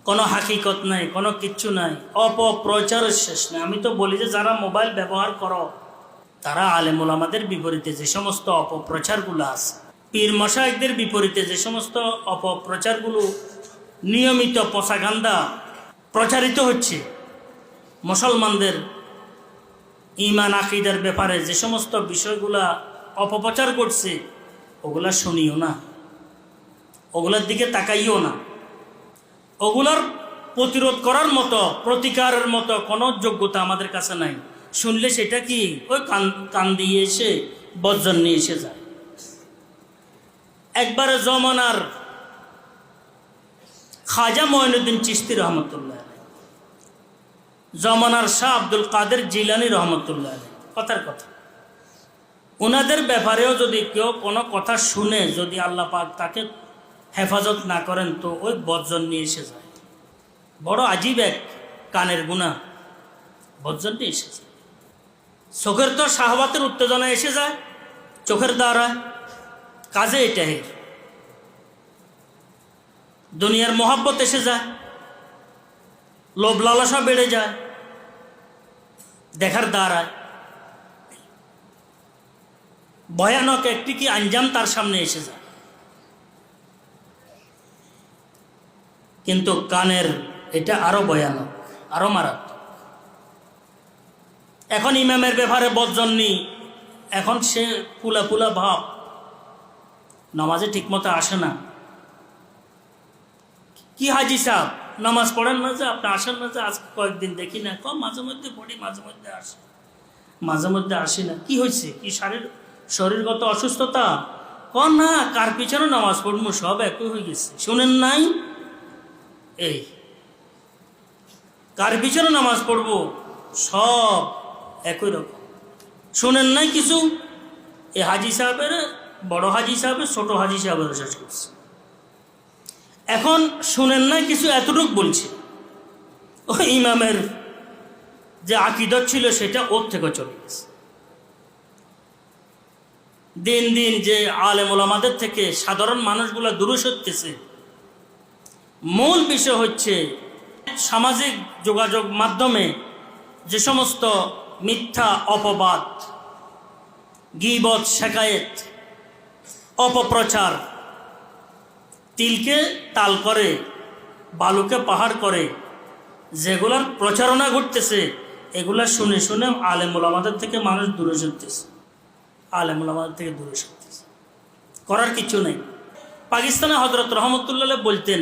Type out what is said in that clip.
কোনো হাকিকত নাই, কোনো কিচ্ছু নাই, অপপ্রচারের শেষ নাই। আমি তো বলি যে যারা মোবাইল ব্যবহার করো তারা আলেম ওলামাদের বিপরীতে যে সমস্ত অপপ্রচারগুলো আছে, পীর মশায়েখদের বিপরীতে যে সমস্ত অপপ্রচারগুলো নিয়মিত প্রপাগান্ডা প্রচারিত হচ্ছে, মুসলমানদের ঈমান আকীদার ব্যাপারে যে সমস্ত বিষয়গুলা অপপ্রচার করছে, ওগুলা শুনিও না, ওগুলার দিকে তাকাইও না। ওগুলার প্রতিরোধ করার মতো, প্রতিকারের মতো কোনো যোগ্যতা আমাদের কাছে নাই। শুনলে সেটা কি ওই কান দিয়ে এসে বজ্জন নিয়ে এসে যায়। একবারে জমানার খাজা মঈনুদ্দিন চিশতি রহমতুল্লাহ আলাইহি, জমানার শাহ আব্দুল কাদের জিলানী রহমতুল্লাহ আলাইহি, কথার কথা, ওনাদের ব্যাপারেও যদি কেউ কোনো কথা শুনে, যদি আল্লাহ পাক তাকে হেফাজত না করেন তো ওই বজ্জন নিয়ে এসে যায়। বড় আজীব এক কানের গুনাহ, বজ্জন নিয়ে এসে যায়। চোখের তো শাহওয়াতের উত্তেজনা এসে যায় চোখের দ্বারা, কাজে এটাই দুনিয়ার মোহাব্বত এসে যায়, লোভ লালসা বেড়ে যায় দেখার দ্বারায়। ভয়ানক একটি কি আঞ্জাম তার সামনে এসে যায়। কিন্তু কানের এটা আরো ভয়ানক, আরো মারাত্মক। এখন ইমামের ব্যাপারে বজ্জন নি, এখন সে পুলা পুলা ভাব, নামাজে ঠিকমতো আসে না। কি হাজি সাহেব নামাজ পড়েন না যে, আপনি আসেন না যে? আজকে কয়েকদিন দেখি না। মাঝে মধ্যে পড়ি, মাঝে মধ্যে আসি, মাঝে মধ্যে আসি না। কি হয়েছে? কি শরীরগত অসুস্থতা? না, কার পিছনে নামাজ পড়বো, সব একই হয়ে গেছে। শুনেন নাই? এই কার পিছনে নামাজ পড়বো, সব একই রকম। শুনেন নাই কিছু? এই হাজি সাহেবের, বড় হাজি সাহেবের, ছোট হাজি সাহেবের শেষ করছে। এখন শুনেন নাই কিছু, এতটুক বলছে। ও ইমামের যে আকীদত ছিল সেটা ওর থেকে চলে গেছে। দিন দিন যে আলেম ওলামাদের থেকে সাধারণ মানুষগুলো দূরে সরতেছে, মূল বিষয় হচ্ছে সামাজিক যোগাযোগ মাধ্যমে যে সমস্ত মিথ্যা অপবাদ, গীবত, শেকায়েত, অপপ্রচার, তিলকে তাল করে, বালুকে পাহাড় করে যেগুলার প্রচারণা ঘটতেছে, এগুলা শুনে শুনে আলেম ওলামাদের থেকে মানুষ দূরে সরতেছে, আলেম ওলামাদের থেকে দূরে সরতেছে। করার কিছু নেই। পাকিস্তানে হযরত রহমতুল্লাহ বলতেন,